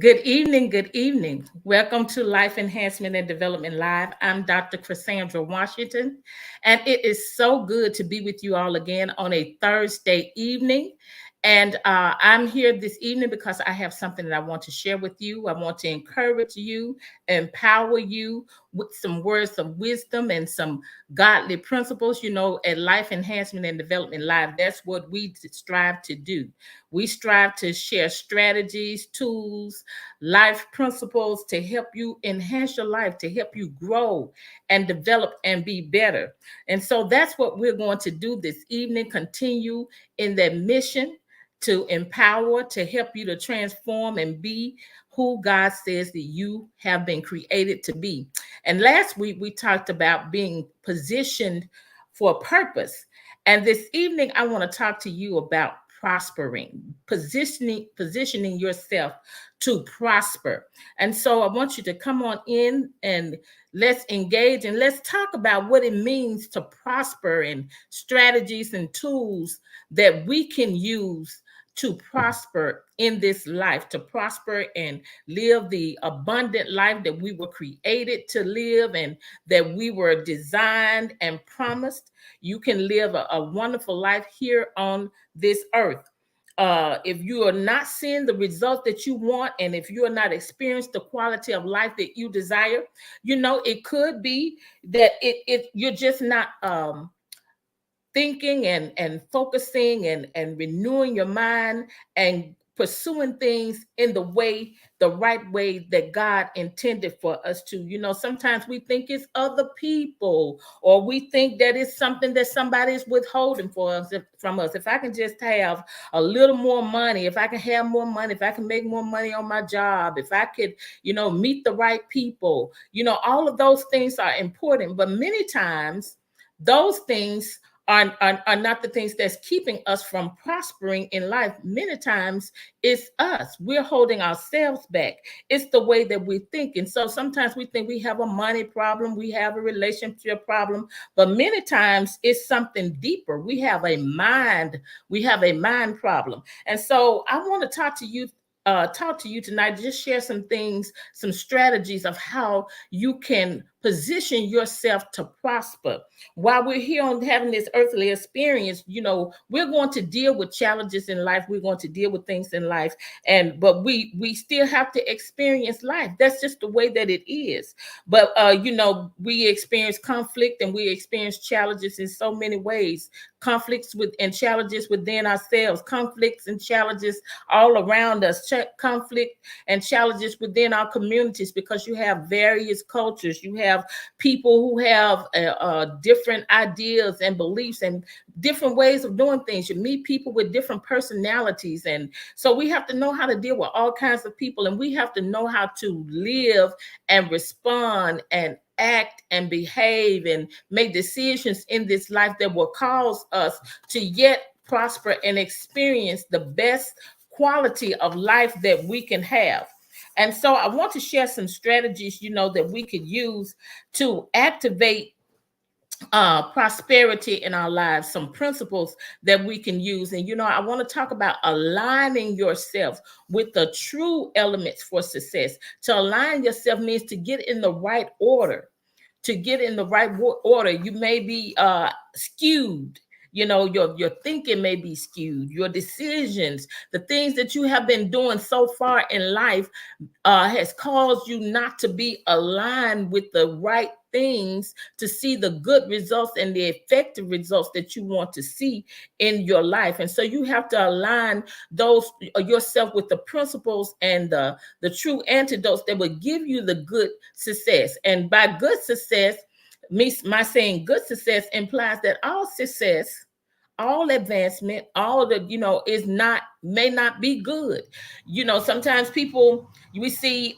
Good evening. Good evening. Welcome to Life Enhancement and Development Live. I'm Dr. Cassandra Washington, and it is so good to be with you all again on a Thursday evening. And I'm here this evening because I have something that I want to share with you. I want to encourage you, empower you with some words of wisdom and some godly principles. At Life Enhancement and Development Live, that's what we strive to do. We strive to share strategies, tools, life principles to help you enhance your life, to help you grow and develop and be better. And so that's what we're going to do this evening, continue in that mission to empower, to help you to transform and be who God says that you have been created to be. And last week we talked about being positioned for a purpose. And this evening I want to talk to you about prospering, positioning yourself to prosper. And so I want you to come on in and let's engage and let's talk about what it means to prosper and strategies and tools that we can use to prosper in this life, to prosper and live the abundant life that we were created to live and that we were designed and promised. You can live a wonderful life here on this earth. If you are not seeing the results that you want, and if you are not experiencing the quality of life that you desire, it could be that you're just not thinking and focusing and renewing your mind and pursuing things in the right way that God intended for us to. Sometimes we think it's other people, or we think that it's something that somebody is withholding from us. If I can just have a little more money, if I can have more money, if I can make more money on my job, if I could, meet the right people, all of those things are important. But many times those things are not the things that's keeping us from prospering in life. Many times it's us. We're holding ourselves back. It's the way that we think. And so sometimes we think we have a money problem, we have a relationship problem, but many times it's something deeper. We have a mind problem. And so I want to talk to you tonight, just share some things, some strategies of how you can position yourself to prosper. While we're here on having this earthly experience, we're going to deal with challenges in life. We're going to deal with things in life, but we still have to experience life. That's just the way that it is. But we experience conflict and we experience challenges in so many ways. Conflicts with and challenges within ourselves, conflicts and challenges all around us, conflict and challenges within our communities, because you have various cultures, you have people who have different ideas and beliefs and different ways of doing things. You meet people with different personalities, and so we have to know how to deal with all kinds of people, and we have to know how to live and respond and act and behave and make decisions in this life that will cause us to yet prosper and experience the best quality of life that we can have. And so I want to share some strategies, that we could use to activate prosperity in our lives, some principles that we can use. And I want to talk about aligning yourself with the true elements for success. To align yourself means to get in the right order. To get in the right order, you may be skewed. Your thinking may be skewed. Your decisions, the things that you have been doing so far in life, has caused you not to be aligned with the right things to see the good results and the effective results that you want to see in your life. And so you have to align those yourself with the principles and the true antidotes that will give you the good success. And by good success, my saying good success implies that all success, all advancement, all the may not be good. Sometimes people, we see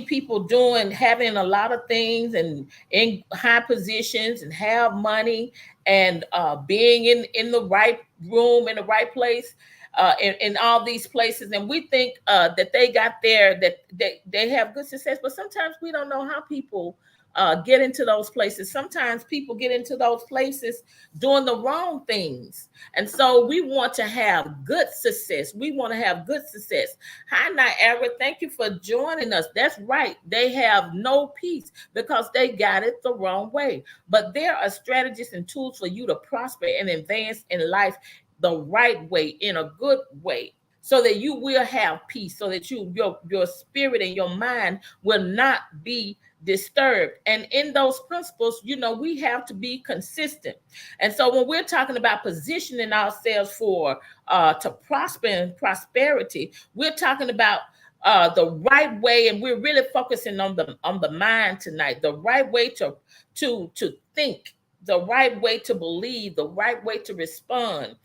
people having a lot of things and in high positions and have money and being in the right room, in the right place, in all these places, and we think that they got there, that they have good success. But sometimes we don't know how people get into those places. Sometimes people get into those places doing the wrong things. And so we want to have good success. We want to have good success. Hi, Niagara. Thank you for joining us. That's right. They have no peace because they got it the wrong way. But there are strategies and tools for you to prosper and advance in life the right way, in a good way, so that you will have peace, so that your spirit and your mind will not be disturbed. And in those principles, we have to be consistent. And so when we're talking about positioning ourselves for to prosper and prosperity, we're talking about the right way, and we're really focusing on the mind tonight. The right way to think, the right way to believe, the right way to respond.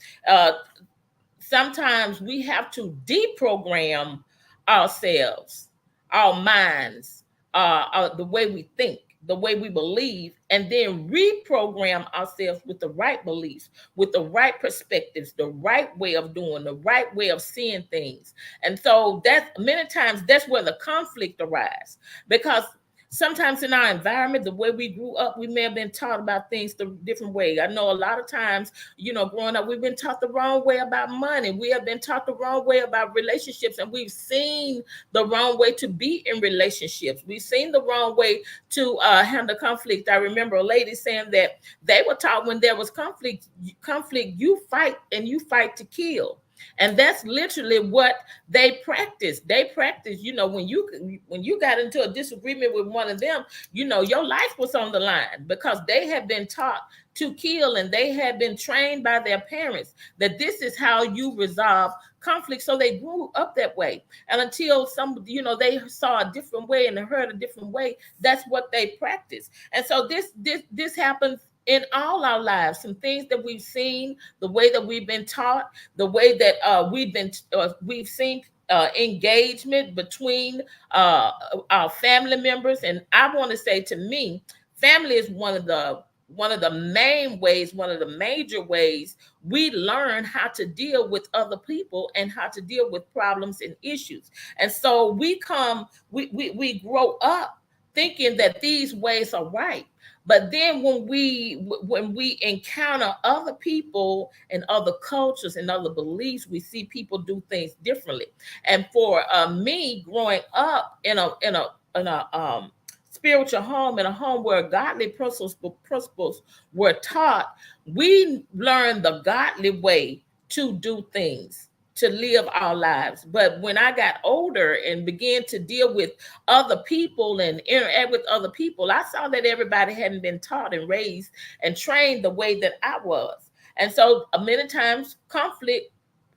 Sometimes we have to deprogram ourselves, our minds, the way we think, the way we believe, and then reprogram ourselves with the right beliefs, with the right perspectives, the right way of doing, the right way of seeing things. And so that's many times that's where the conflict arises, because sometimes in our environment, the way we grew up, we may have been taught about things the different way. I know a lot of times, growing up, we've been taught the wrong way about money. We have been taught the wrong way about relationships, and we've seen the wrong way to be in relationships. We've seen the wrong way to handle conflict. I remember a lady saying that they were taught when there was conflict, you fight, and you fight to kill. And that's literally what they practice. They practice, when you got into a disagreement with one of them, your life was on the line, because they had been taught to kill, and they had been trained by their parents that this is how you resolve conflict. So they grew up that way. And until they saw a different way and heard a different way, that's what they practice. And so this happens in all our lives. Some things that we've seen, the way that we've been taught, the way that we've seen engagement between our family members. And I want to say, to me, family is one of the main ways, one of the major ways we learn how to deal with other people and how to deal with problems and issues. And so we grow up thinking that these ways are right. But then when we encounter other people and other cultures and other beliefs, we see people do things differently. And for me, growing up in a spiritual home, in a home where godly principles were taught, we learned the godly way to do things, to live our lives. But when I got older and began to deal with other people and interact with other people, I saw that everybody hadn't been taught and raised and trained the way that I was. And so many times conflict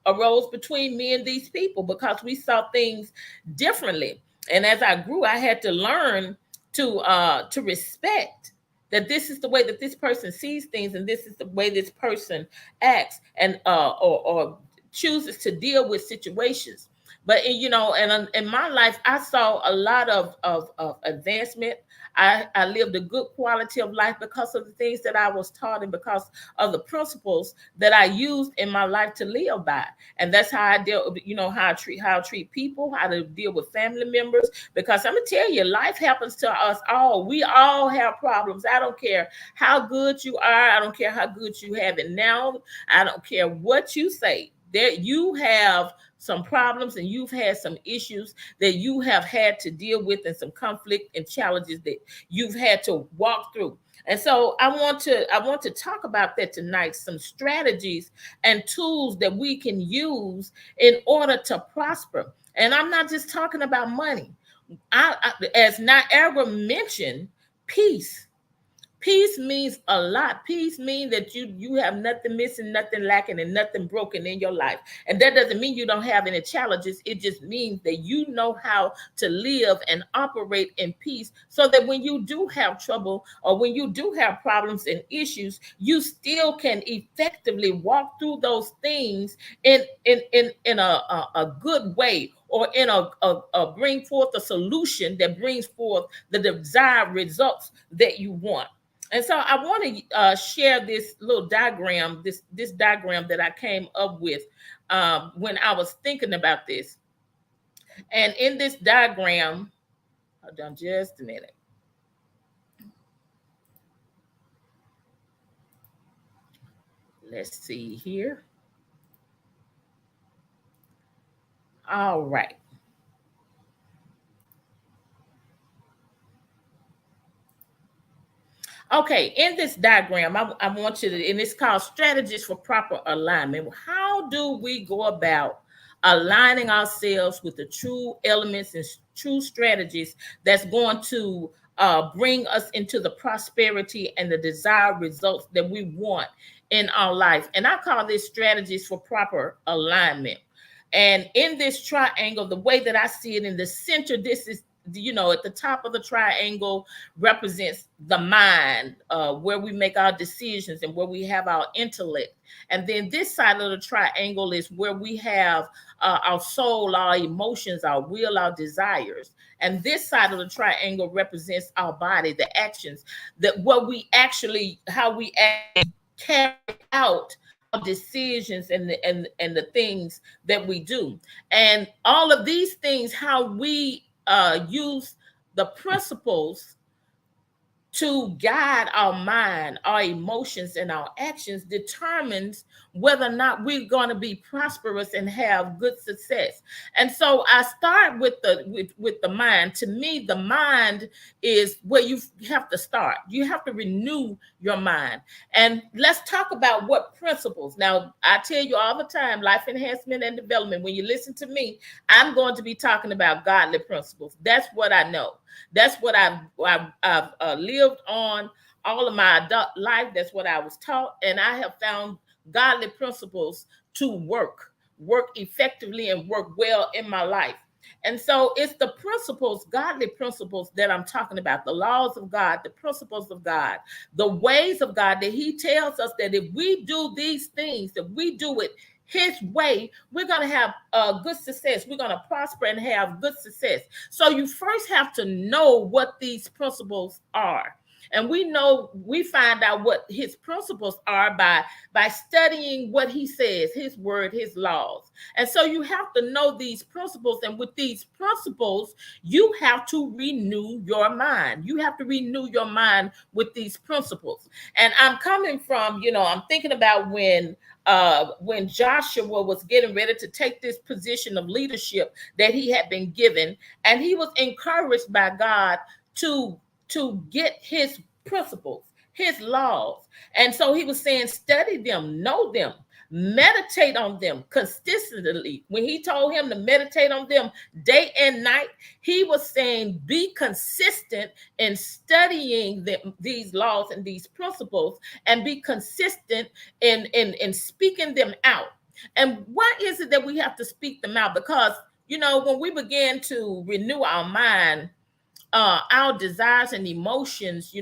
arose between me and these people because we saw things differently. And as I grew, I had to learn to respect that this is the way that this person sees things, and this is the way this person acts, and or chooses to deal with situations. But in my life, I saw a lot of advancement. I lived a good quality of life because of the things that I was taught, and because of the principles that I used in my life to live by. And that's how I deal, how I treat people, how to deal with family members. Because I'm gonna tell you, life happens to us all. We all have problems. I don't care how good you are. I don't care how good you have it now. I don't care what you say. There you have some problems, and you've had some issues that you have had to deal with, and some conflict and challenges that you've had to walk through. And so I want to talk about that tonight, some strategies and tools that we can use in order to prosper. And I'm not just talking about money. As Niagara mentioned, peace. Peace means a lot. Peace means that you have nothing missing, nothing lacking, and nothing broken in your life. And that doesn't mean you don't have any challenges. It just means that you know how to live and operate in peace, so that when you do have trouble, or when you do have problems and issues, you still can effectively walk through those things in a good way, or in a bring forth a solution that brings forth the desired results that you want. And so I want to share this little diagram, this diagram that I came up with when I was thinking about this. And in this diagram, hold on just a minute. Let's see here. All right. Okay, in this diagram, I want you to, and it's called strategies for proper alignment. How do we go about aligning ourselves with the true elements and true strategies that's going to bring us into the prosperity and the desired results that we want in our life? And I call this strategies for proper alignment. And in this triangle, the way that I see it in the center, this is, at the top of the triangle represents the mind, where we make our decisions and where we have our intellect. And then this side of the triangle is where we have our soul, our emotions, our will, our desires. And this side of the triangle represents our body, the actions, that what we actually, how we actually carry out our decisions and the things that we do. And all of these things, how we use the principles to guide our mind, our emotions, and our actions determines whether or not we're going to be prosperous and have good success. And so I start with the mind. To me, the mind is where you have to start. You have to renew your mind. And let's talk about what principles. Now, I tell you all the time, life enhancement and development, when you listen to me, I'm going to be talking about godly principles. That's what I know. That's what I've lived on all of my adult life. That's what I was taught, and I have found godly principles to work effectively and work well in my life. And so it's the principles, godly principles that I'm talking about, the laws of God, the principles of God, the ways of God, that He tells us that if we do these things, that we do it His way, we're going to have good success. We're going to prosper and have good success. So you first have to know what these principles are. And we find out what his principles are by studying what he says, his word, his laws. And so you have to know these principles. And with these principles, you have to renew your mind. You have to renew your mind with these principles. And I'm coming from, I'm thinking about when Joshua was getting ready to take this position of leadership that he had been given, and he was encouraged by God to get his principles, his laws. And so he was saying, study them, know them, meditate on them consistently. When he told him to meditate on them day and night, he was saying, be consistent in studying these laws and these principles, and be consistent in speaking them out. And why is it that we have to speak them out? Because, when we begin to renew our mind, our desires and emotions,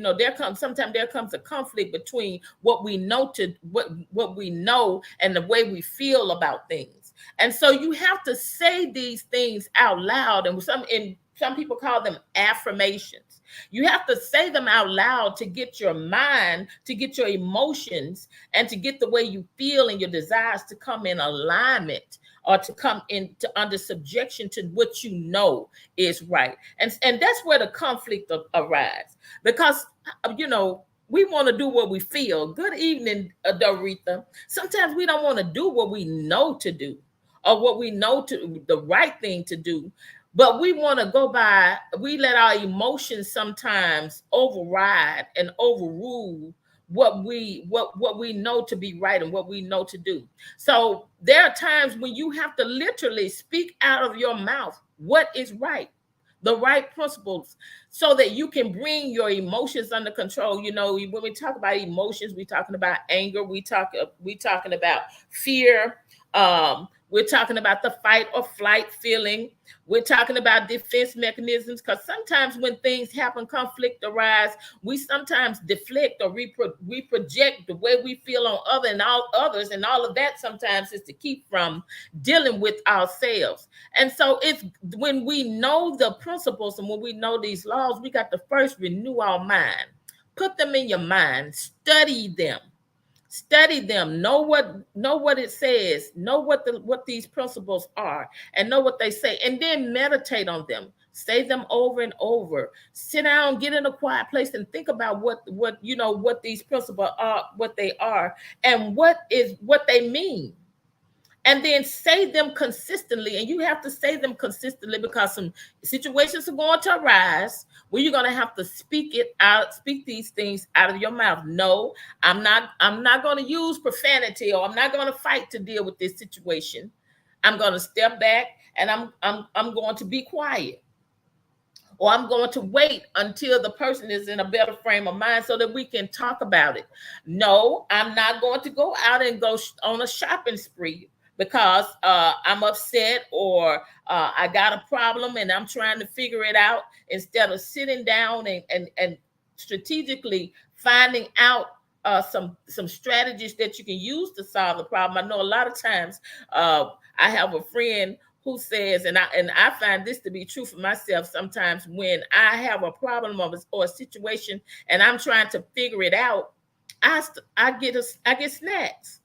sometimes there comes a conflict between what we know to what we know and the way we feel about things. And so you have to say these things out loud, and some people call them affirmations. You have to say them out loud to get your mind, to get your emotions, and to get the way you feel and your desires to come in alignment, or to come into under subjection to what you know is right. And that's where the conflict arises. Because, we want to do what we feel. Good evening, Doretha. Sometimes we don't want to do what we know to do, or what we know to the right thing to do. But we want to go by, we let our emotions sometimes override and overrule what we know to be right and what we know to do. So there are times when you have to literally speak out of your mouth what is right, the right principles, so that you can bring your emotions under control. When we talk about emotions, we're talking about anger, we talking about fear, we're talking about the fight or flight feeling. We're talking about defense mechanisms, because sometimes when things happen, conflict arise, we sometimes deflect or we project the way we feel on others, and all of that sometimes is to keep from dealing with ourselves. And so it's when we know the principles and when we know these laws, we got to first renew our mind. Put them in your mind, study them, know what it says, know what these principles are, and know what they say, and then meditate on them. Say them over and over. Sit down, get in a quiet place, and think about what these principles are, what they are, and what they mean. And then say them consistently. And you have to say them consistently because some situations are going to arise where you're going to have to speak these things out of your mouth. No, I'm not going to use profanity, or I'm not going to fight to deal with this situation. I'm going to step back, and I'm going to be quiet, or I'm going to wait until the person is in a better frame of mind so that we can talk about it. No, I'm not going to go out and go on a shopping spree because I'm upset, or I got a problem and I'm trying to figure it out, instead of sitting down and strategically finding out some strategies that you can use to solve the problem. I know a lot of times I have a friend who says, and I find this to be true for myself sometimes, when I have a problem or a situation and I'm trying to figure it out, I get snacks.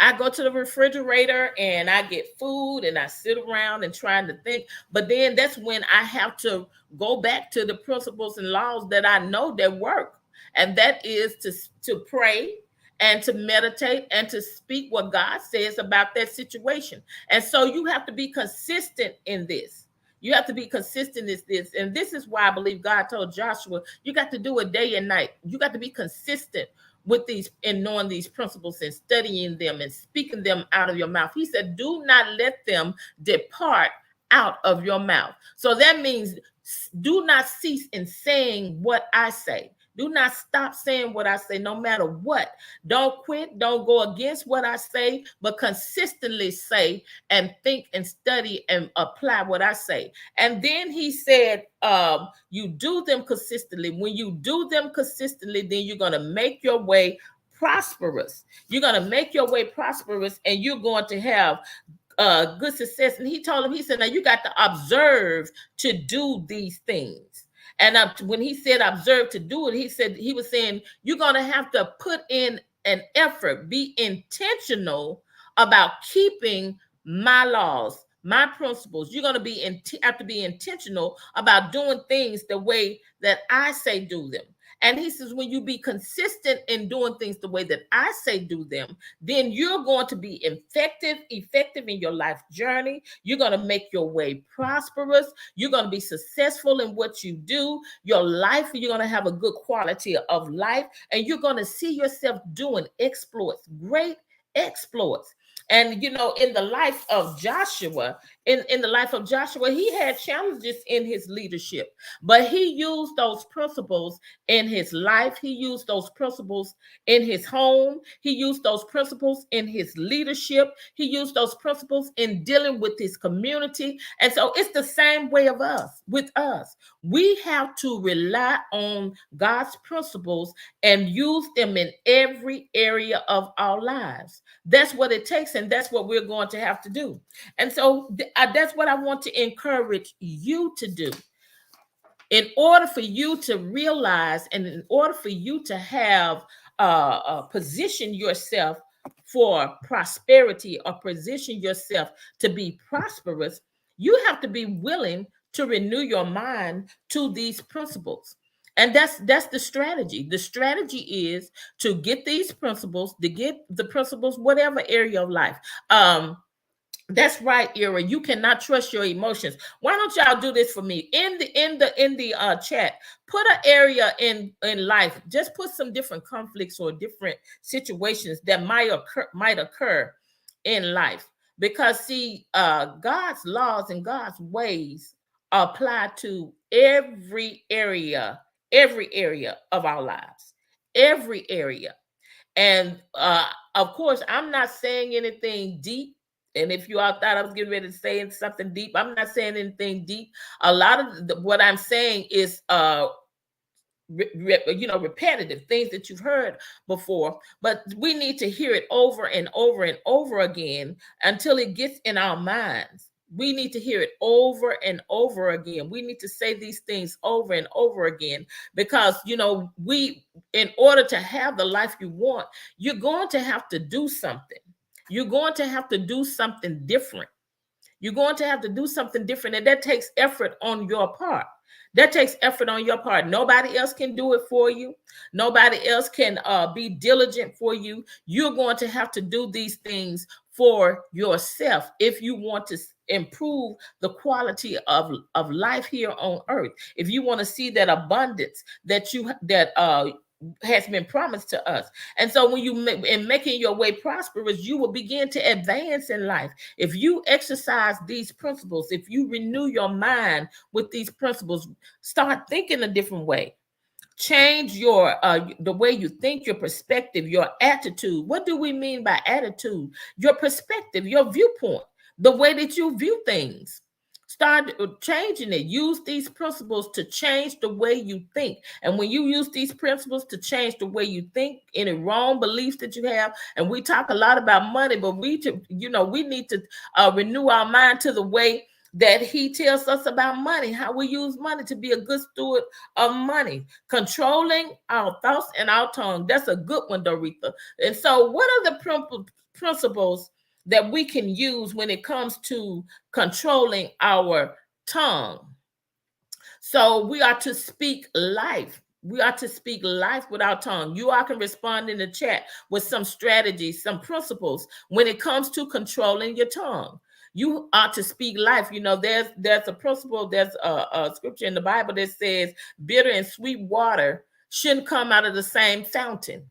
I go to the refrigerator and I get food and I sit around and trying to think. But then that's when I have to go back to the principles and laws that I know that work. And that is to pray and to meditate and to speak what God says about that situation. And so you have to be consistent in this. You have to be consistent in this. And this is why I believe God told Joshua, you got to do it day and night. You got to be consistent with these and knowing these principles and studying them and speaking them out of your mouth. He said, do not let them depart out of your mouth. So that means do not cease in saying what I say. Do not stop saying what I say, no matter what. Don't quit. Don't go against what I say, but consistently say and think and study and apply what I say. And then he said, you do them consistently. When you do them consistently, then you're going to make your way prosperous. You're going to make your way prosperous, and you're going to have good success. And he told him, he said, now you got to observe to do these things. And when he said observe to do it, he was saying you're going to have to put in an effort, be intentional about keeping my laws, my principles. You're going to have to be intentional about doing things the way that I say do them. And he says, when you be consistent in doing things the way that I say do them, then you're going to be effective in your life journey. You're going to make your way prosperous. You're going to be successful in what you do. Your life, you're going to have a good quality of life, and you're going to see yourself doing exploits, great exploits. And in the life of Joshua, in the life of Joshua, he had challenges in his leadership, but he used those principles in his life. He used those principles in his home. He used those principles in his leadership. He used those principles in dealing with his community. And so it's the same way with us. We have to rely on God's principles and use them in every area of our lives. That's what it takes, and that's what we're going to have to do. And so that's what I want to encourage you to do. In order for you to realize, and in order for you to have position yourself for prosperity, or position yourself to be prosperous, you have to be willing to renew your mind to these principles. And that's the strategy. The strategy is to get these principles, to get the principles, whatever area of life. That's right, Ira. You cannot trust your emotions. Why don't y'all do this for me in the chat? Put an area in life. Just put some different conflicts or different situations that might occur in life. Because see, God's laws and God's ways apply to every area of our lives, every area. And of course, I'm not saying anything deep. And if you all thought I was getting ready to say something deep, I'm not saying anything deep. A lot of what I'm saying is repetitive things that you've heard before, but we need to hear it over and over and over again until it gets in our minds. We need to hear it over and over again. We need to say these things over and over again, because in order to have the life you want, you're going to have to do something. You're going to have to do something different. You're going to have to do something different, and that takes effort on your part. That takes effort on your part. Nobody else can do it for you. Nobody else can be diligent for you. You're going to have to do these things for yourself if you want to improve the quality of life here on earth. If you want to see that abundance that has been promised to us. And so when you in making your way prosperous, you will begin to advance in life. If you exercise these principles, if you renew your mind with these principles, start thinking a different way. Change your the way you think, your perspective, your attitude. What do we mean by attitude? Your perspective, your viewpoint, the way that you view things. Start changing it. Use these principles to change the way you think. And when you use these principles to change the way you think, any wrong beliefs that you have, and we talk a lot about money, but we need to renew our mind to the way that he tells us about money, how we use money to be a good steward of money, controlling our thoughts and our tongue. That's a good one, Doretha. And so what are the principles that we can use when it comes to controlling our tongue? So we are to speak life. We are to speak life with our tongue. You all can respond in the chat with some strategies, some principles when it comes to controlling your tongue. You are to speak life. You know, there's a principle, there's a scripture in the Bible that says bitter and sweet water shouldn't come out of the same fountain.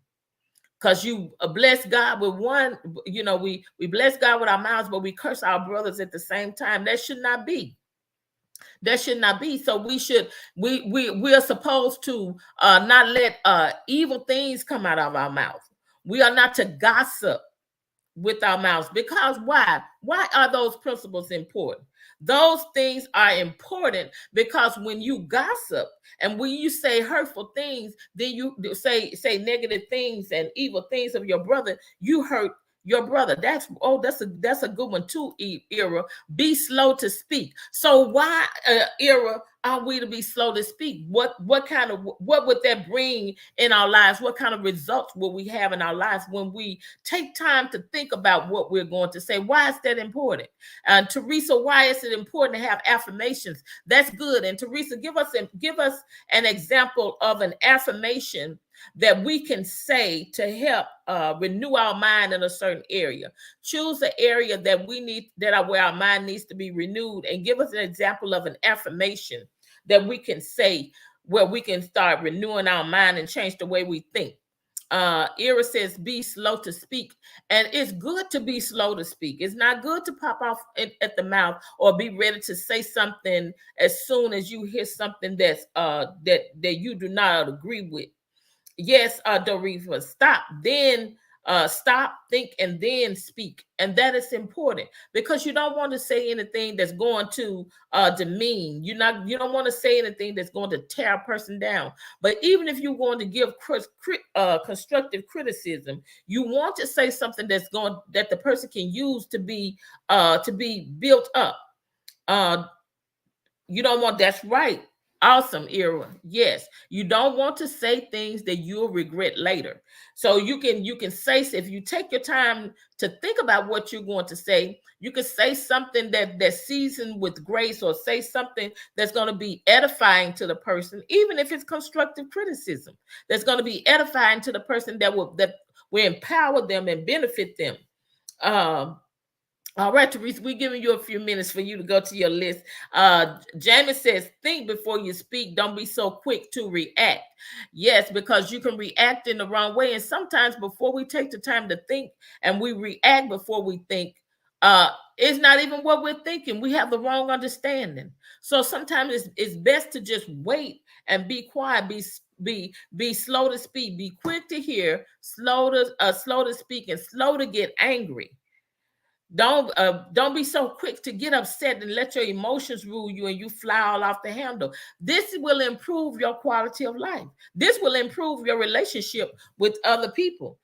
Because you bless God with one, we bless God with our mouths, but we curse our brothers at the same time. That should not be. That should not be. So we are supposed to not let evil things come out of our mouth. We are not to gossip with our mouths. Because why? Why are those principles important? Those things are important because when you gossip and when you say hurtful things, then you say negative things and evil things of your brother, you hurt your brother. That's a good one too, Era. Be slow to speak. So why, Era, are we to be slow to speak? What would that bring in our lives? What kind of results will we have in our lives when we take time to think about what we're going to say? Why is that important? And Teresa, why is it important to have affirmations? That's good. And Teresa, give us an example of an affirmation that we can say to help renew our mind in a certain area. Choose an area that where our mind needs to be renewed, and give us an example of an affirmation that we can say where we can start renewing our mind and change the way we think. Ira says, be slow to speak. And it's good to be slow to speak. It's not good to pop off at the mouth or be ready to say something as soon as you hear something that's that you do not agree with. Yes, Doretha, stop, think, and then speak. And that is important because you don't want to say anything that's going to demean. You don't want to say anything that's going to tear a person down. But even if you're going to give constructive criticism, you want to say something that the person can use to be built up. You don't want. That's right. Awesome, Ira. Yes, you don't want to say things that you'll regret later. So you can say, if you take your time to think about what you're going to say, you can say something that's seasoned with grace, or say something that's going to be edifying to the person, even if it's constructive criticism. That's going to be edifying to the person that will empower them and benefit them. All right, Teresa, we're giving you a few minutes for you to go to your list. Jamie says, think before you speak. Don't be so quick to react. Yes, because you can react in the wrong way. And sometimes before we take the time to think and we react before we think, it's not even what we're thinking. We have the wrong understanding. So sometimes it's best to just wait and be quiet, be slow to speak, be quick to hear, slow to speak, and slow to get angry. Don't be so quick to get upset and let your emotions rule you and you fly all off the handle. This will improve your quality of life. This will improve your relationship with other people.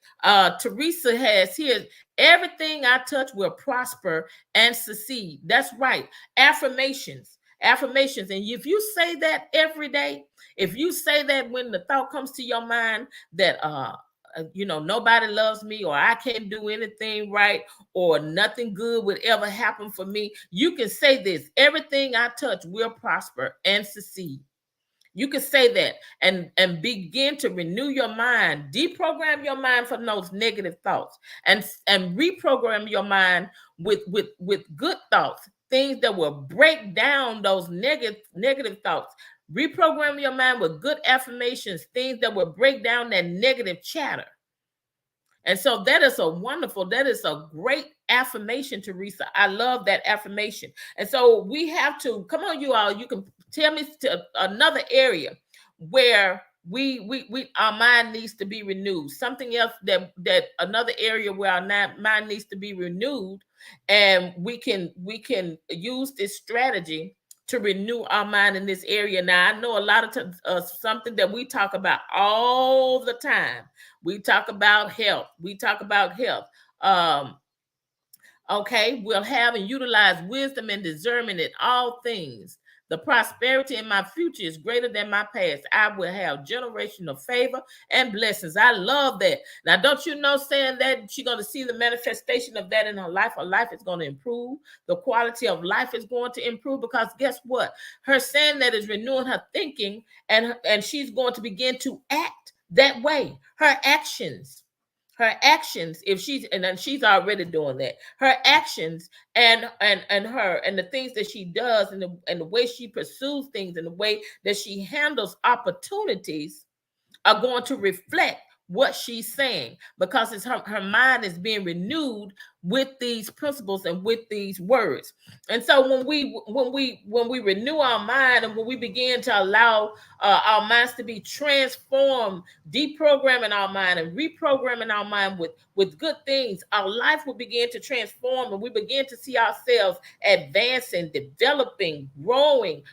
Teresa has here, everything I touch will prosper and succeed. That's right. Affirmations. And if you say that every day, if you say that when the thought comes to your mind that nobody loves me, or I can't do anything right, or nothing good would ever happen for me. You can say this: everything I touch will prosper and succeed. You can say that, and begin to renew your mind, deprogram your mind from those negative thoughts, and reprogram your mind with good thoughts, things that will break down those negative thoughts. Reprogram your mind with good affirmations, things that will break down that negative chatter. And so that is a great affirmation, Teresa. I love that affirmation. And so we have to, come on, you all, you can tell me to another area where we our mind needs to be renewed. Something else that another area where our mind needs to be renewed, and we can use this strategy to renew our mind in this area. Now, I know a lot of something that we talk about all the time. We talk about health. We talk about health. Um, okay, we'll have and utilize wisdom and discernment in all things. The prosperity in my future is greater than my past. I will have generational favor and blessings. I love that. Now, don't you know, saying that she's going to see the manifestation of that in her life? Her life is going to improve. The quality of life is going to improve, because guess what? Her saying that is renewing her thinking, and she's going to begin to act that way. Her actions, if she's, and then she's already doing that, her actions and the things that she does, and the way she pursues things, and the way that she handles opportunities are going to reflect what she's saying, because it's her mind is being renewed with these principles and with these words. And so when we renew our mind, and when we begin to allow our minds to be transformed, deprogramming our mind and reprogramming our mind with good things, our life will begin to transform, and we begin to see ourselves advancing, developing, growing,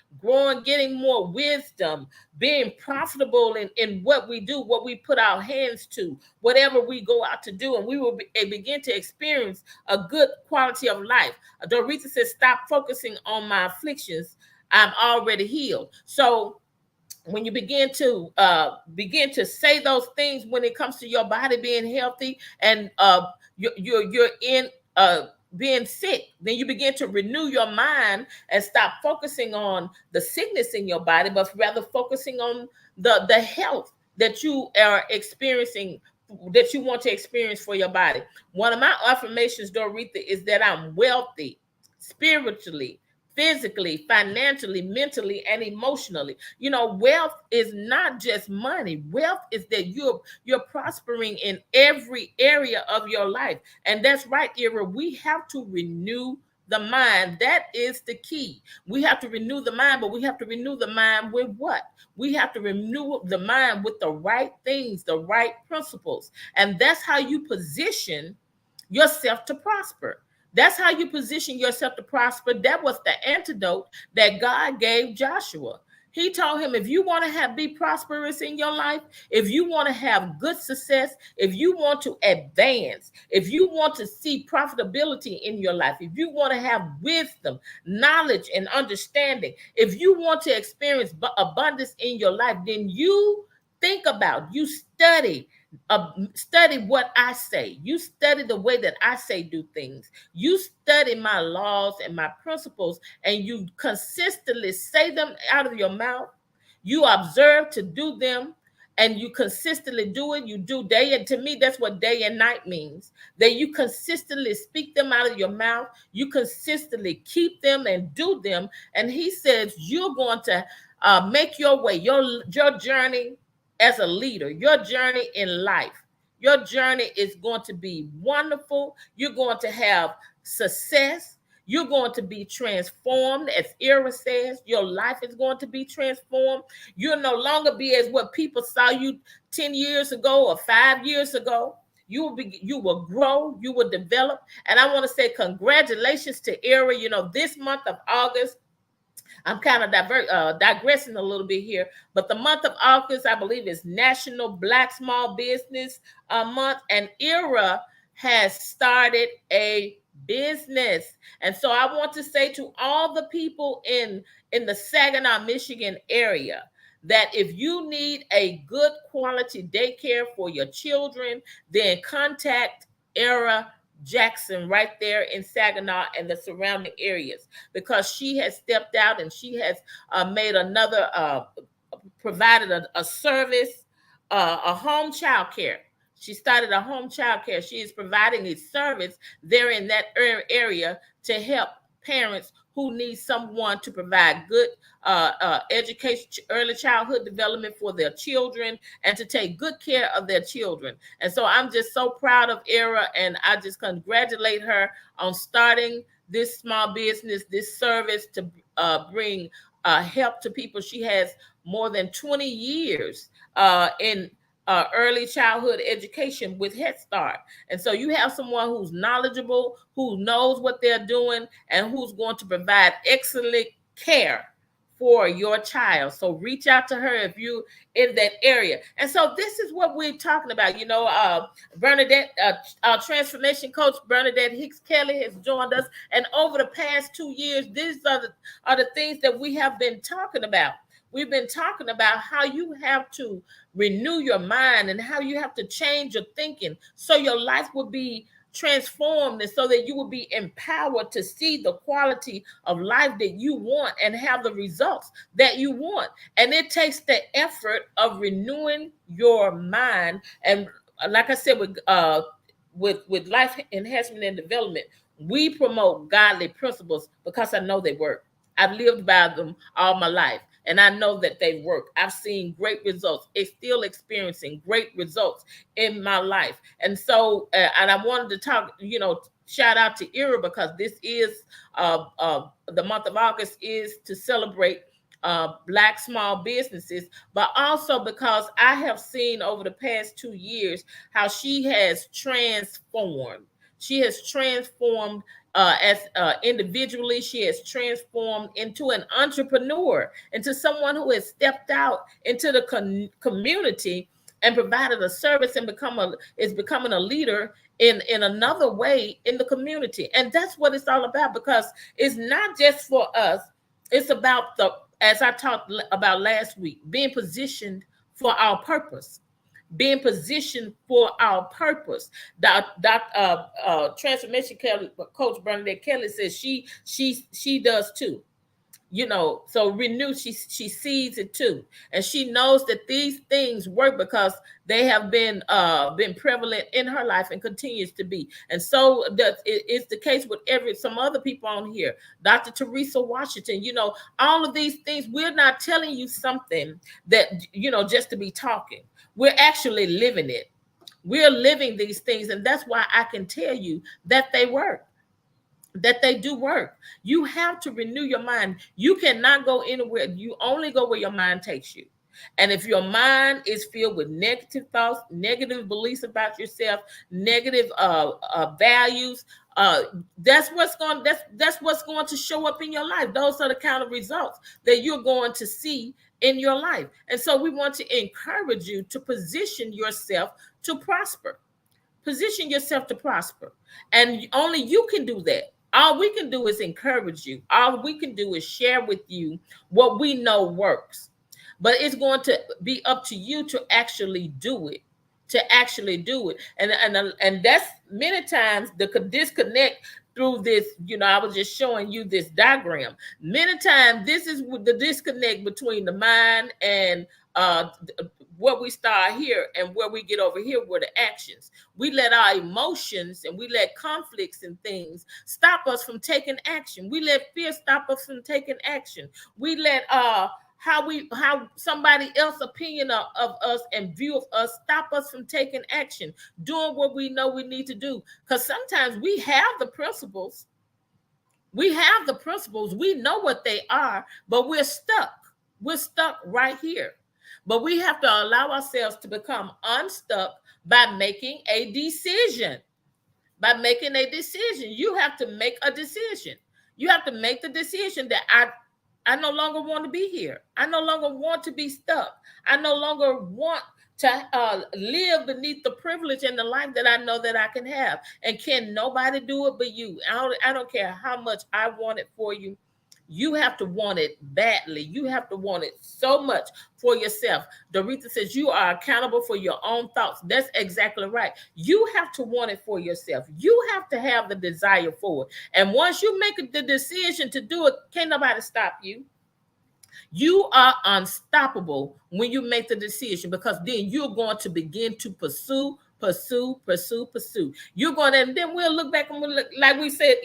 getting more wisdom, being profitable in what we do, what we put our hands to, whatever we go out to do, and we will begin to experience a good quality of life. Dorita says, stop focusing on my afflictions. I'm already healed. So when you begin to say those things, when it comes to your body being healthy, and you're in being sick, then you begin to renew your mind and stop focusing on the sickness in your body, but rather focusing on the health that you are experiencing, that you want to experience for your body. One of my affirmations, Dorita, is that I'm wealthy spiritually, physically, financially, mentally, and emotionally. Wealth is not just money. Wealth is that you're prospering in every area of your life. And that's right, Ira. We have to renew the mind. That is the key. We have to renew the mind, but we have to renew the mind with what? We have to renew the mind with the right things, the right principles. And that's how you position yourself to prosper. That's how you position yourself to prosper. That was the antidote that God gave Joshua. He told him, if you want to be prosperous in your life, if you want to have good success, if you want to advance, if you want to see profitability in your life, if you want to have wisdom, knowledge, and understanding, if you want to experience abundance in your life, then you you study what I say. You study the way that I say do things. You study my laws and my principles, and you consistently say them out of your mouth. You observe to do them, and you consistently do it. You do day, and to me, that's what day and night means. That you consistently speak them out of your mouth. You consistently keep them and do them. And he says you're going to make your way, your journey as a leader, your journey in life. Your journey is going to be wonderful. You're going to have success. You're going to be transformed. As Ira says, your life is going to be transformed. You'll no longer be as what people saw you 10 years ago or 5 years ago. You will grow, you will develop. And I want to say congratulations to Ira. This month of August, I'm kind of digressing a little bit here, but the month of August, I believe, is National Black Small Business Month, and Ira has started a business. And so I want to say to all the people in the Saginaw, Michigan area, that if you need a good quality daycare for your children, then contact Era Jackson right there in Saginaw and the surrounding areas, because she has stepped out and she has made another provided a service, a home child care. She started a home child care. She is providing a service there in that area to help parents who need someone to provide good education, early childhood development for their children, and to take good care of their children. And so I'm just so proud of Era, and I just congratulate her on starting this small business, this service to bring help to people. She has more than 20 years in early childhood education with Head Start. And so you have someone who's knowledgeable, who knows what they're doing, and who's going to provide excellent care for your child. So reach out to her if you in that area. And so this is what we're talking about. Bernadette, transformation coach Bernadette Hicks Kelly has joined us. And over the past 2 years, these are the things that we have been talking about. We've been talking about how you have to renew your mind and how you have to change your thinking so your life will be transformed, and so that you will be empowered to see the quality of life that you want and have the results that you want. And it takes the effort of renewing your mind. And like I said, with life enhancement and development, we promote godly principles because I know they work. I've lived by them all my life, and I know that they work. I've seen great results. It's still experiencing great results in my life. And so, and I wanted to talk, shout out to Era, because this is the month of August is to celebrate Black small businesses, but also because I have seen over the past 2 years how she has transformed. She has transformed as individually. She has transformed into an entrepreneur, into someone who has stepped out into the community and provided a service and is becoming a leader in another way in the community. And that's what it's all about, because it's not just for us. It's about as I talked about last week, being positioned for our purpose. Being positioned for our purpose. Transformation Kelly, Coach Bernadette Kelly says she does too. So renew, she sees it too, and she knows that these things work because they have been prevalent in her life and continues to be. And so it's the case with some other people on here. Dr. Teresa Washington, all of these things. We're not telling you something that just to be talking. We're actually living it. We're living these things, and that's why I can tell you that they work, that they do work. You have to renew your mind. You cannot go anywhere. You only go where your mind takes you. And if your mind is filled with negative thoughts, negative beliefs about yourself, negative values, that's what's going to show up in your life. Those are the kind of results that you're going to see in your life. And so we want to encourage you to position yourself to prosper. Position yourself to prosper. And only you can do that. All we can do is encourage you. All we can do is share with you what we know works. But it's going to be up to you to actually do it. And that's many times the disconnect through this. I was just showing you this diagram. Many times this is the disconnect between the mind and where we start here and where we get over here were the actions. We let our emotions and we let conflicts and things stop us from taking action. We let fear stop us from taking action. We let how somebody else's opinion of us and view of us stop us from taking action, doing what we know we need to do. Because sometimes we have the principles. We know what they are, but we're stuck. We're stuck right here. But we have to allow ourselves to become unstuck by making a decision. You have to make a decision. You have to make the decision that I no longer want to be here. I no longer want to be stuck. I no longer want to live beneath the privilege and the life that I know that I can have. And can nobody do it but you? I don't care how much I want it for you. You have to want it badly. You have to want it so much for yourself. Doretha says you are accountable for your own thoughts. That's exactly right. You have to want it for yourself. You have to have the desire for it. And once you make the decision to do it, can't nobody stop you. You are unstoppable when you make the decision, because then you're going to begin to pursue. You're going to, and then we'll look back and we'll look, like we said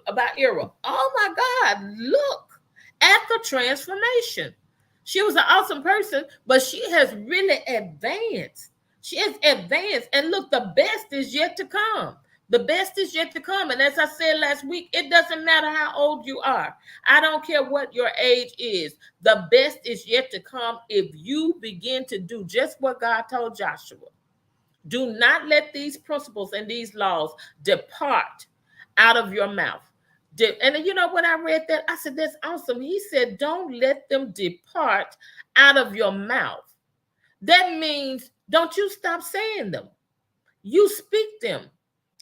about Era. Oh my God, look at the transformation. She was an awesome person, but she has really advanced. She has advanced. And look, the best is yet to come. The best is yet to come. And as I said last week, it doesn't matter how old you are. I don't care what your age is. The best is yet to come if you begin to do just what God told Joshua. Do not let these principles and these laws depart out of your mouth. And you know, when I read that, I said, that's awesome. He said, don't let them depart out of your mouth. That means don't you stop saying them. You speak them.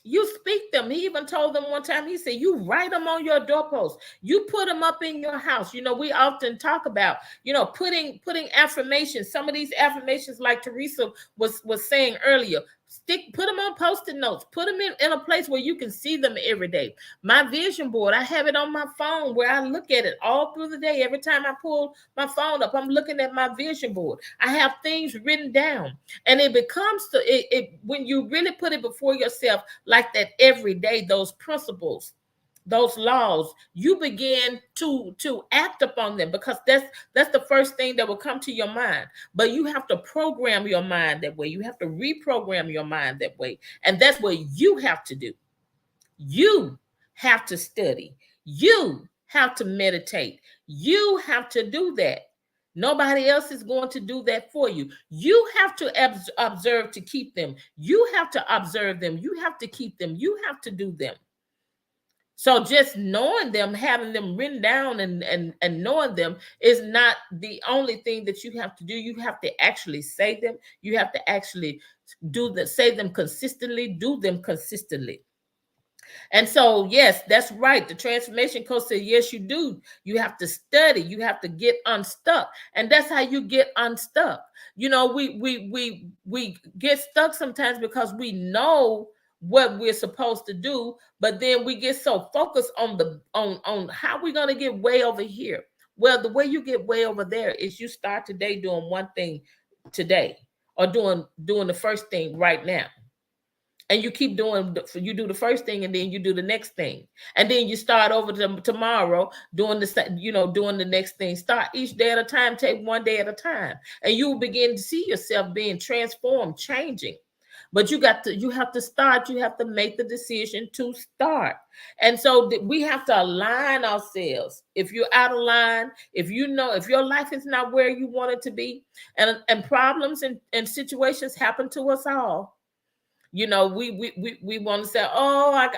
You speak them. He even told them one time, he said, you write them on your doorpost. You put them up in your house. You know, we often talk about, you know, putting affirmations. Some of these affirmations, like Teresa was saying earlier, put them on Post-it notes, put them in a place where you can see them every day. My vision board, I have it on my phone where I look at it all through the day. Every time I pull my phone up, I'm looking at my vision board. I have things written down, and it becomes when you really put it before yourself like that every day, those principles, those laws, you begin to act upon them, because that's the first thing that will come to your mind. But you have to program your mind that way. You have to reprogram your mind that way. And that's what you have to do. You have to study. You have to meditate. You have to do that. Nobody else is going to do that for you. You have to observe to keep them. You have to observe them. You have to keep them. You have to do them. So just knowing them, having them written down and knowing them is not the only thing that you have to do. You have to actually say them. You have to actually say them consistently, do them consistently. And so, yes, that's right. The transformation coach said, yes, you do. You have to study. You have to get unstuck. And that's how you get unstuck. You know, we get stuck sometimes because we know what we're supposed to do, but then we get so focused on how we're going to get way over here. Well, the way you get way over there is you start today doing one thing today, or doing the first thing right now. And you keep doing, you do the first thing, and then you do the next thing, and then you start over tomorrow doing doing the next thing. Start each day at a time. Take one day at a time, and you will begin to see yourself being transformed, changing. But you have to start. You have to make the decision to start. And so we have to align ourselves. If you're out of line, if your life is not where you want it to be, and problems and situations happen to us all. You know, we want to say, oh,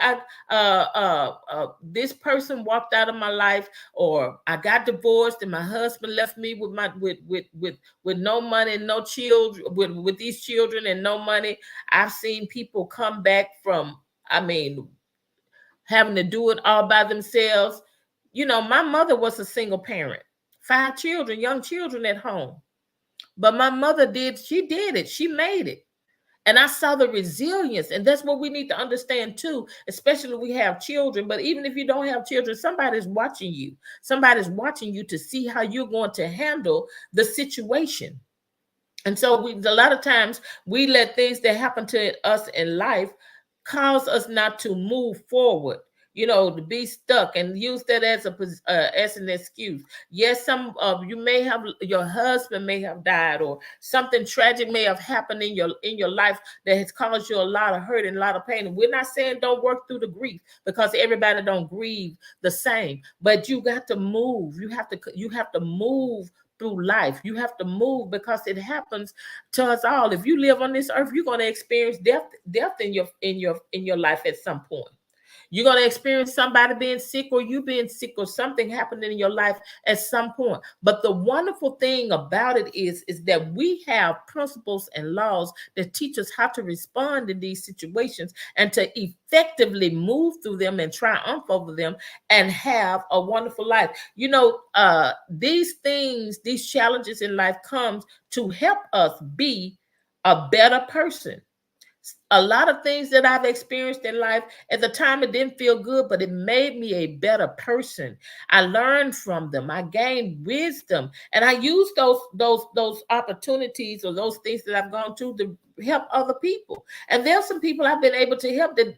this person walked out of my life, or I got divorced and my husband left me with no money and no children, with these children and no money. I've seen people come back from, having to do it all by themselves. You know, my mother was a single parent, 5 children, young children at home. But my mother she did it. She made it. And I saw the resilience. And that's what we need to understand too, especially when we have children. But even if you don't have children, somebody's watching you. Somebody's watching you to see how you're going to handle the situation. And so a lot of times we let things that happen to us in life cause us not to move forward, to be stuck, and use that as an excuse. Yes, some of you may have, your husband may have died, or something tragic may have happened in your life that has caused you a lot of hurt and a lot of pain. And we're not saying don't work through the grief, because everybody don't grieve the same. But you got to move. You have to move through life. You have to move, because it happens to us all. If you live on this earth, you're going to experience death in your life at some point. You're going to experience somebody being sick or you being sick or something happening in your life at some point. But the wonderful thing about it is that we have principles and laws that teach us how to respond in these situations and to effectively move through them and triumph over them and have a wonderful life. You know, these things, these challenges in life comes to help us be a better person. A lot of things that I've experienced in life at the time, it didn't feel good, but it made me a better person. I learned from them. I gained wisdom, and I used those opportunities or those things that I've gone through to help other people. And there's some people I've been able to help that,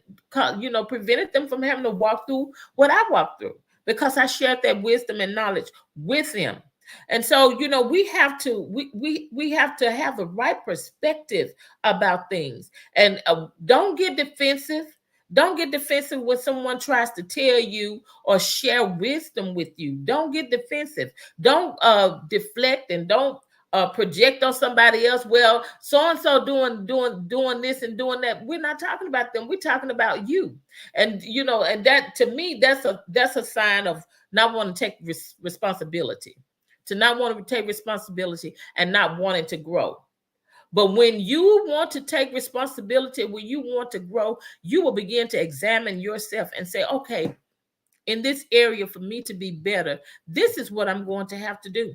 you know, prevented them from having to walk through what I walked through because I shared that wisdom and knowledge with them. And so, you know, we have to we have to have the right perspective about things. And don't get defensive. Don't get defensive when someone tries to tell you or share wisdom with you. Don't get defensive. Don't deflect, and don't project on somebody else. Well, so and so doing this and doing that. We're not talking about them. We're talking about you. And you know, and that, to me, that's a sign of not wanting to take responsibility. To not want to take responsibility and not wanting to grow. But when you want to take responsibility, when you want to grow, you will begin to examine yourself and say, okay, in this area, for me to be better, this is what I'm going to have to do.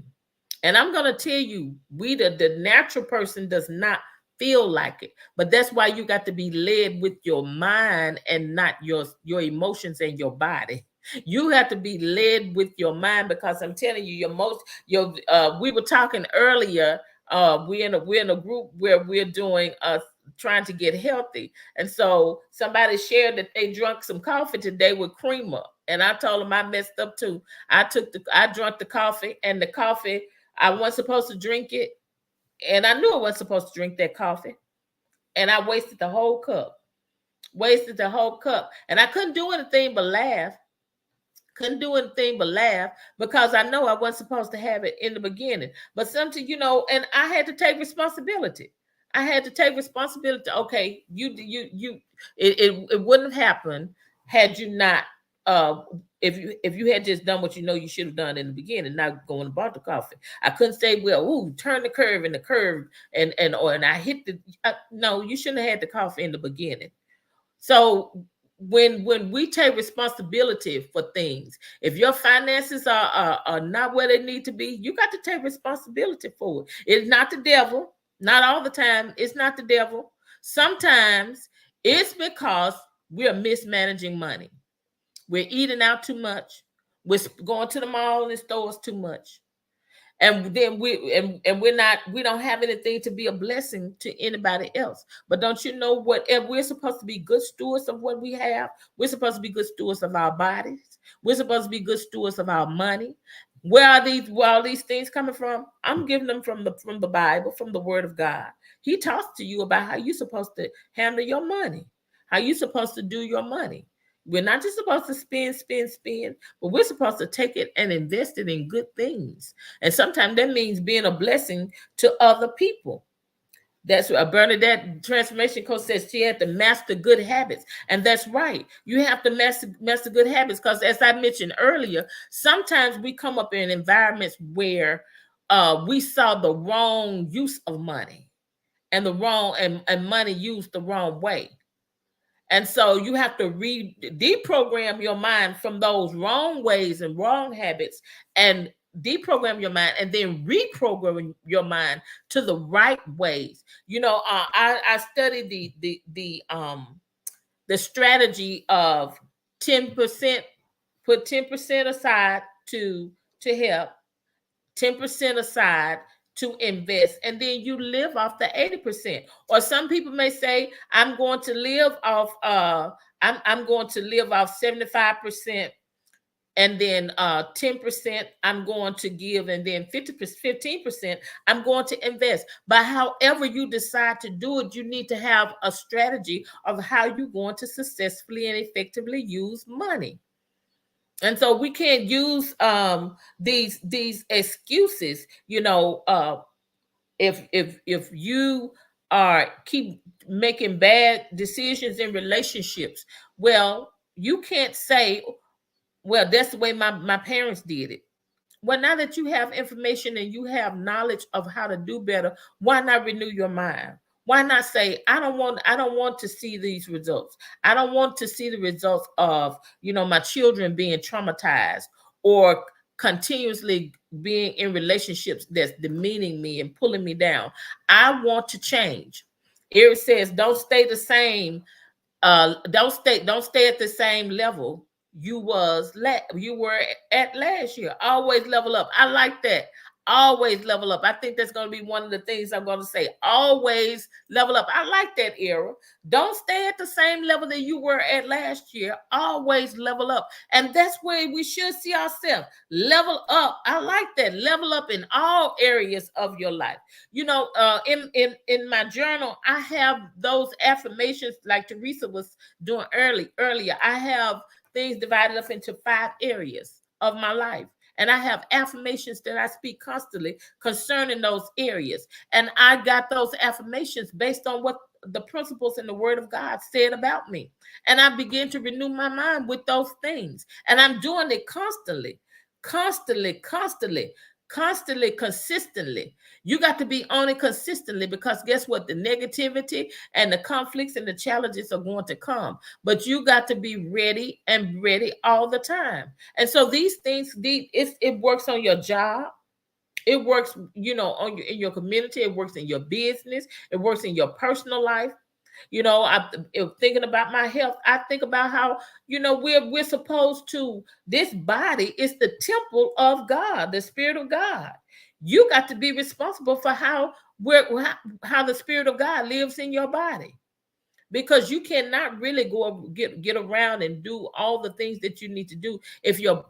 And I'm going to tell you, the natural person does not feel like it. But that's why you got to be led with your mind and not your emotions and your body. You have to be led with your mind, because I'm telling you, we were talking earlier. We're in a group where we're doing trying to get healthy. And so somebody shared that they drank some coffee today with creamer. And I told them I messed up too. I drank the coffee, and the coffee, I wasn't supposed to drink it. And I knew I wasn't supposed to drink that coffee. And I wasted the whole cup. And I couldn't do anything but laugh. Because I know I wasn't supposed to have it in the beginning. But something, you know, and I had to take responsibility. Okay, it wouldn't have happened had you not if you had just done what you know you should have done in the beginning, not going and bought the coffee. I couldn't say, well, ooh, turn the curve and I hit no, you shouldn't have had the coffee in the beginning. So when we take responsibility for things, if your finances are not where they need to be, you got to take responsibility for it. It's not the devil. Not all the time. It's not the devil. Sometimes it's because we're mismanaging money. We're eating out too much. We're going to the mall and stores too much. And then we don't have anything to be a blessing to anybody else. But don't you know, whatever, we're supposed to be good stewards of what we have. We're supposed to be good stewards of our bodies. We're supposed to be good stewards of our money. Where are these things coming from? I'm giving them from the Bible, from the Word of God. He talks to you about how you're supposed to handle your money, how you're supposed to do your money. We're not just supposed to spend, but we're supposed to take it and invest it in good things. And sometimes that means being a blessing to other people. That's what Bernadette, transformation coach, says she had to master good habits. And that's right. You have to master good habits, because as I mentioned earlier, sometimes we come up in environments where we saw the wrong use of money and and money used the wrong way. And so you have to deprogram your mind from those wrong ways and wrong habits, and deprogram your mind, and then reprogram your mind to the right ways. You know, I studied the strategy of 10%, put 10% aside to help, 10% aside to invest, and then you live off the 80%. Or some people may say, I'm going to live off I'm going to live off 75%, and then 10% I'm going to give, and then 15% I'm going to invest. But however you decide to do it, you need to have a strategy of how you're going to successfully and effectively use money. And so we can't use these excuses. You know, if you are keep making bad decisions in relationships, well, you can't say, well, that's the way my parents did it. Well, now that you have information and you have knowledge of how to do better, why not renew your mind? Why not say, I don't want to see these results. I don't want to see the results of, my children being traumatized or continuously being in relationships that's demeaning me and pulling me down. I want to change. It says, don't stay the same, don't stay at the same level you were at last year. Always level up. I like that. Always level up. I think that's going to be one of the things I'm going to say. Always level up. I like that era. Don't stay at the same level that you were at last year. Always level up. And that's where we should see ourselves. Level up. I like that. Level up in all areas of your life. In my journal, I have those affirmations like Teresa was doing earlier. I have things divided up into 5 areas of my life. And I have affirmations that I speak constantly concerning those areas. And I got those affirmations based on what the principles in the word of God said about me. And I begin to renew my mind with those things. And I'm doing it constantly, consistently. You got to be on it consistently, because guess what? The negativity and the conflicts and the challenges are going to come, but you got to be ready all the time. And so these things, it works on your job. It works, in your community. It works in your business. It works in your personal life. Thinking about my health, I think about how, we're supposed to, this body is the temple of God, the Spirit of God. You got to be responsible for how the Spirit of God lives in your body, because you cannot really go get around and do all the things that you need to do if you're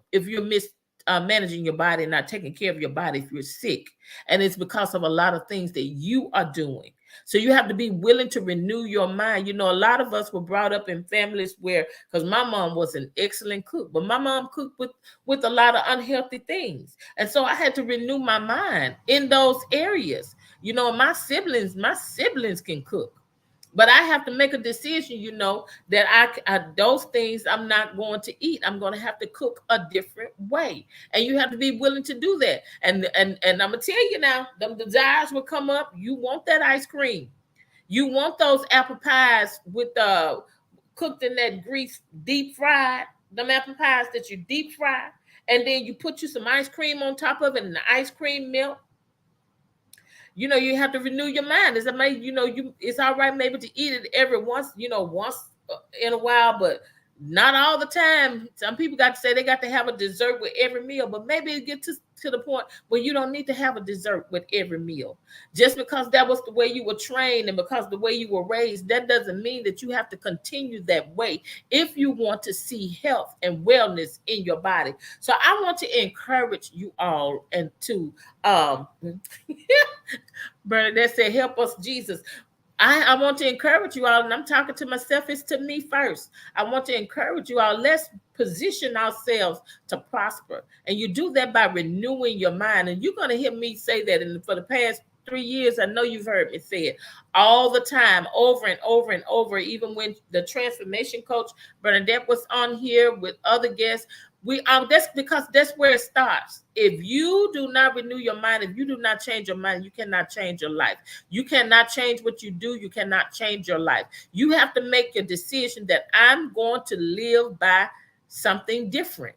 managing your body and not taking care of your body, if you're sick. And it's because of a lot of things that you are doing. So you have to be willing to renew your mind. A lot of us were brought up in families where, because my mom was an excellent cook, but my mom cooked with a lot of unhealthy things. And so I had to renew my mind in those areas. My siblings can cook. But I have to make a decision, that those things I'm not going to eat. I'm going to have to cook a different way. And you have to be willing to do that. And I'm going to tell you now, them desires will come up. You want that ice cream. You want those apple pies with cooked in that grease, deep fried, them apple pies that you deep fry. And then you put you some ice cream on top of it and the ice cream milk. You have to renew your mind. It's all right maybe to eat it every once in a while, but not all the time. Some people got to say they got to have a dessert with every meal, but maybe it gets to the point where you don't need to have a dessert with every meal. Just because that was the way you were trained and because the way you were raised, that doesn't mean that you have to continue that way if you want to see health and wellness in your body. So I want to encourage you all and to Bernadette said, help us, Jesus. I want to encourage you all, and I'm talking to myself, it's to me first. I want to encourage you all. Let's position ourselves to prosper. And you do that by renewing your mind. And you're going to hear me say that. And for the past 3 years, I know you've heard me say it all the time, over and over and over. Even when the transformation coach Bernadette was on here with other guests, that's because that's where it starts. If you do not renew your mind, if you do not change your mind, you cannot change your life. You cannot change what you do. You cannot change your life. You have to make a decision that I'm going to live by something different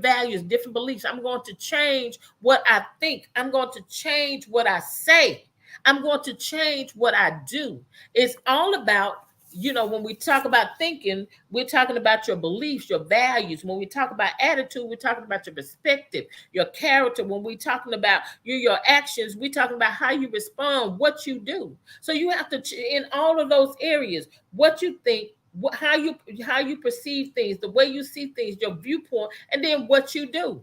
values, different beliefs. I'm going to change what I think. I'm going to change what I say. I'm going to change what I do. It's all about, when we talk about thinking, we're talking about your beliefs, your values. When we talk about attitude, we're talking about your perspective, your character. When we're talking about your actions, we're talking about how you respond, what you do. So you have to, in all of those areas, what you think, how you perceive things, the way you see things, your viewpoint, and then what you do.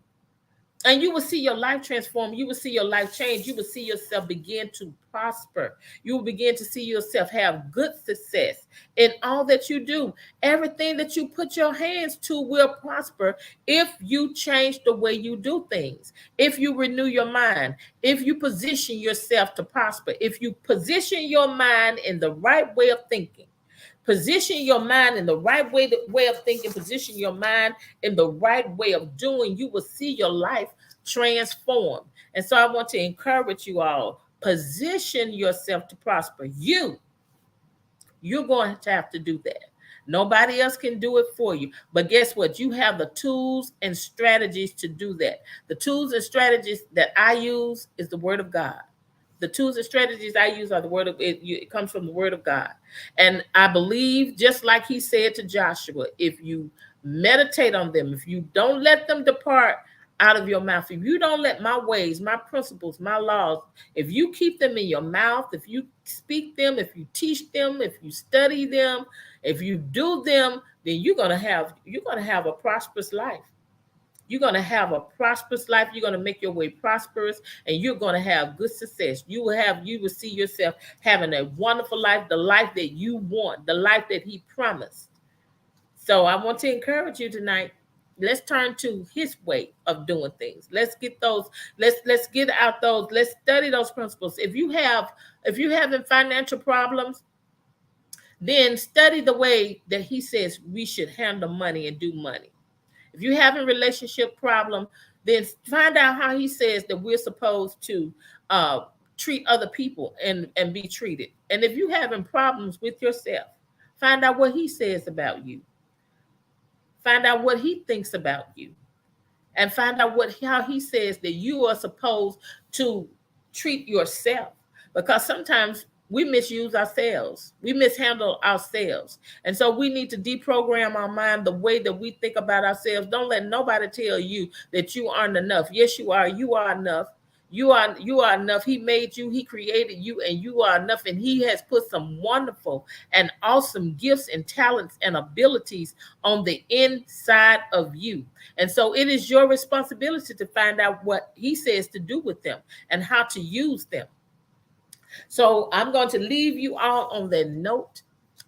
And you will see your life transform. You will see your life change. You will see yourself begin to prosper. You will begin to see yourself have good success in all that you do. Everything that you put your hands to will prosper if you change the way you do things, if you renew your mind, if you position yourself to prosper, if you position your mind in the right way of thinking. Position your mind in the right way of thinking, position your mind in the right way of doing. You will see your life transform. And so I want to encourage you all, position yourself to prosper. You're going to have to do that. Nobody else can do it for you. But guess what? You have the tools and strategies to do that. The tools and strategies that I use is the word of God. The tools and strategies I use are the word of it. It comes from the word of God. And I believe, just like he said to Joshua, if you meditate on them, if you don't let them depart out of your mouth, if you don't let my ways, my principles, my laws, if you keep them in your mouth, if you speak them, if you teach them, if you study them, if you do them, then you're gonna have a prosperous life. You're going to have a prosperous life. You're going to make your way prosperous, and you're going to have good success. You will see yourself having a wonderful life, the life that you want, the life that he promised. So I want to encourage you tonight. Let's turn to his way of doing things. Let's get those, let's get out those, let's study those principles. If you're having financial problems, then study the way that he says we should handle money and do money. If you have a relationship problem, then find out how he says that we're supposed to treat other people and be treated. And if you're having problems with yourself, find out what he says about you. Find out what he thinks about you. And find out how he says that you are supposed to treat yourself. Because sometimes we misuse ourselves. We mishandle ourselves. And so we need to deprogram our mind, the way that we think about ourselves. Don't let nobody tell you that you aren't enough. Yes, you are. You are enough. You are enough. He made you, he created you, and you are enough. And he has put some wonderful and awesome gifts and talents and abilities on the inside of you. And so it is your responsibility to find out what he says to do with them and how to use them. So I'm going to leave you all on that note.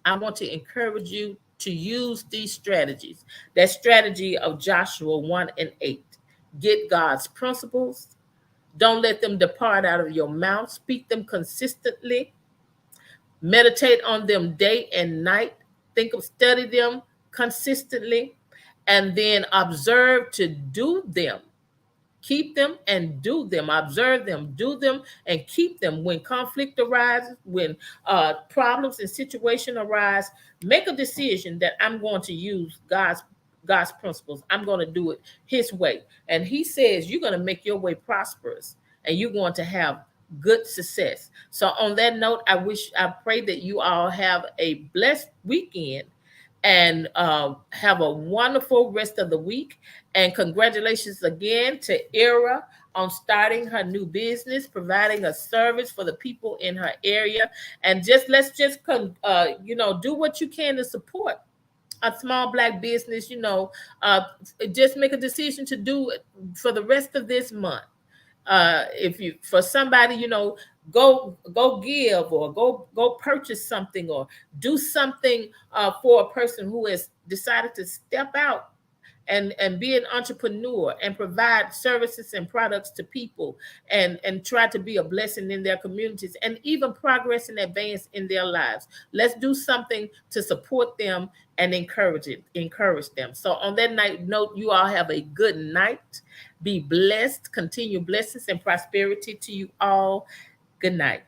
I want to encourage you to use these strategies. That strategy of Joshua 1 and 8. Get God's principles. Don't let them depart out of your mouth. Speak them consistently. Meditate on them day and night. Study them consistently. And then observe to do them. Keep them and do them. Observe them, do them, and keep them. When conflict arises, when problems and situation arise, make a decision that I'm going to use God's principles. I'm going to do it his way. And he says you're going to make your way prosperous and you're going to have good success. So on that note, I pray that you all have a blessed weekend and have a wonderful rest of the week. And congratulations again to Era on starting her new business, providing a service for the people in her area. And let's do what you can to support a small Black business. Just make a decision to do it for the rest of this month. If you, for somebody, go give or go purchase something or do something for a person who has decided to step out and be an entrepreneur and provide services and products to people and try to be a blessing in their communities and even progress and advance in their lives. Let's do something to support them and encourage them. So on that note, you all have a good night. Be blessed. Continue blessings and prosperity to you all. Good night.